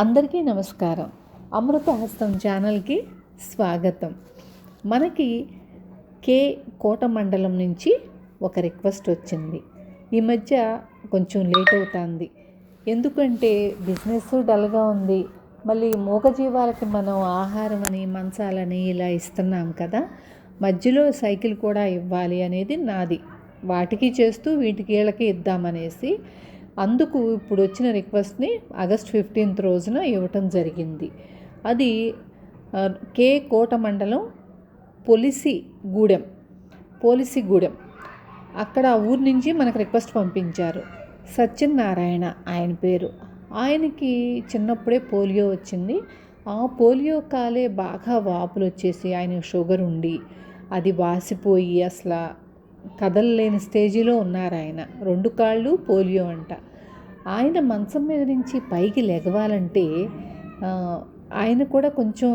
అందరికీ నమస్కారం. అమృతహస్తం ఛానల్కి స్వాగతం. మనకి కోట మండలం నుంచి ఒక రిక్వెస్ట్ వచ్చింది. ఈ మధ్య కొంచెం లేట్ అవుతుంది. ఎందుకంటే బిజినెస్ డల్గా ఉంది. మళ్ళీ మూగజీవాలకి మనం ఆహారం అని మంచాలని ఇలా ఇస్తున్నాం కదా, మధ్యలో సైకిల్ కూడా ఇవ్వాలి అనేది నాది. వాటికి చేస్తూ వీటికి వీళ్ళకి ఇద్దామనేసి అందుకు ఇప్పుడు వచ్చిన రిక్వెస్ట్ని ఆగస్ట్ 15 రోజున ఇవ్వటం జరిగింది. అది కోట మండలం పోలిసిగూడెం అక్కడ ఊరి నుంచి మనకు రిక్వెస్ట్ పంపించారు. సత్యనారాయణ ఆయన పేరు. ఆయనకి చిన్నప్పుడే పోలియో వచ్చింది. ఆ పోలియో కాలే బాగా వాపులు వచ్చేసి ఆయన షుగర్ ఉండి అది వాసిపోయి అసలు కదలలేని స్టేజిలో ఉన్నారు. ఆయన 2 కాళ్ళు పోలియో అంట. ఆయన మంచం మీద నుంచి పైకి లెగవాలంటే ఆయన కూడా కొంచెం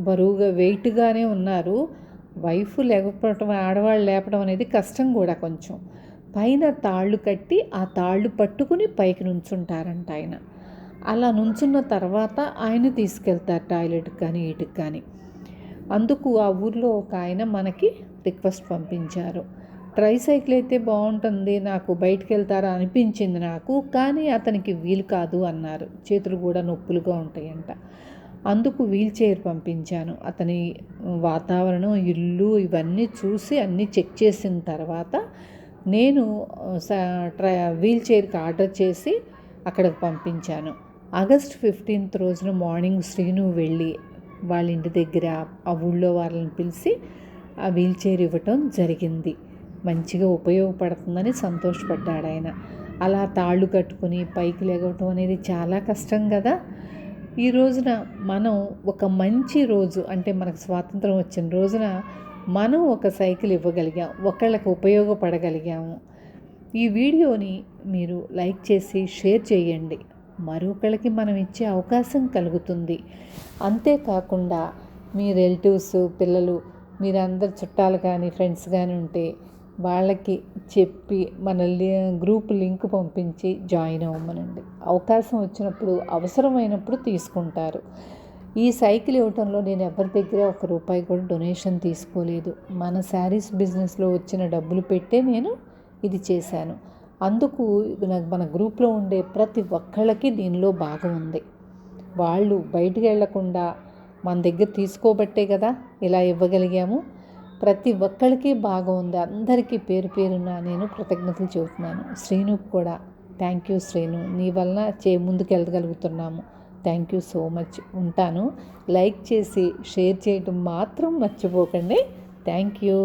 బరువుగా వెయిట్గానే ఉన్నారు. వైఫ్ లేకపోవటం, ఆడవాళ్ళు లేపడం అనేది కష్టం కూడా. కొంచెం పైన తాళ్ళు కట్టి ఆ తాళ్ళు పట్టుకుని పైకి నుంచుంటారంట ఆయన. అలా నుంచున్న తర్వాత ఆయన తీసుకెళ్తారు టాయిలెట్కి కానీ వీటికి కానీ. అందుకు ఆ ఊర్లో ఒక ఆయన మనకి రిక్వెస్ట్ పంపించారు. ట్రైసైకిల్ అయితే బాగుంటుంది, నాకు బయటికి వెళ్తారా అనిపించింది నాకు, కానీ అతనికి వీలు కాదు అన్నారు. చేతులు కూడా నొప్పులుగా ఉంటాయంట. అందుకు వీల్ చైర్ పంపించాను. అతని వాతావరణం, ఇల్లు ఇవన్నీ చూసి అన్నీ చెక్ చేసిన తర్వాత నేను వీల్ చైర్కి ఆర్డర్ చేసి అక్కడికి పంపించాను. ఆగస్ట్ 15 రోజున మార్నింగ్ శ్రీను వెళ్ళి వాళ్ళ ఇంటి దగ్గర ఆ ఊళ్ళో వాళ్ళని పిలిచి ఆ వీల్ చైర్ ఇవ్వటం జరిగింది. మంచిగా ఉపయోగపడుతుందని సంతోషపడ్డాడు ఆయన. అలా తాళ్ళు కట్టుకుని పైకి లెగవటం అనేది చాలా కష్టం కదా. ఈ రోజున మనం ఒక మంచి రోజు, అంటే మనకు స్వాతంత్రం వచ్చిన రోజున మనం ఒక సైకిల్ ఇవ్వగలిగాం, ఒకళ్ళకి ఉపయోగపడగలిగాము. ఈ వీడియోని మీరు లైక్ చేసి షేర్ చేయండి. మరొకళ్ళకి మనం ఇచ్చే అవకాశం కలుగుతుంది. అంతేకాకుండా మీ రిలేటివ్స్, పిల్లలు, మీరందరు చుట్టాలు కానీ ఫ్రెండ్స్ కానీ ఉంటే వాళ్ళకి చెప్పి మన గ్రూప్ లింక్ పంపించి జాయిన్ అవ్వమనండి. అవకాశం వచ్చినప్పుడు, అవసరమైనప్పుడు తీసుకుంటారు. ఈ సైకిల్ ఇవ్వటంలో నేను ఎవరి దగ్గర ₹1 కూడా డొనేషన్ తీసుకోలేదు. మన శారీస్ బిజినెస్లో వచ్చిన డబ్బులు పెట్టే నేను ఇది చేశాను. అందుకు మన గ్రూప్లో ఉండే ప్రతి ఒక్కళ్ళకి దీనిలో భాగం ఉంది. వాళ్ళు బయటికి వెళ్లకుండా మన దగ్గర తీసుకోబట్టే కదా ఇలా ఇవ్వగలిగాము. ప్రతి ఒక్కరికి భాగం ఉంది. అందరికీ పేరు పేరున నేను కృతజ్ఞతలు చెబుతున్నాను. శ్రీనుకు కూడా థ్యాంక్ యూ శ్రీను, నీ వలన ముందుకు వెళ్ళగలుగుతున్నాము. Thank you so much. ఉంటాను. లైక్ చేసి షేర్ చేయటం మాత్రం మర్చిపోకండి. Thank you.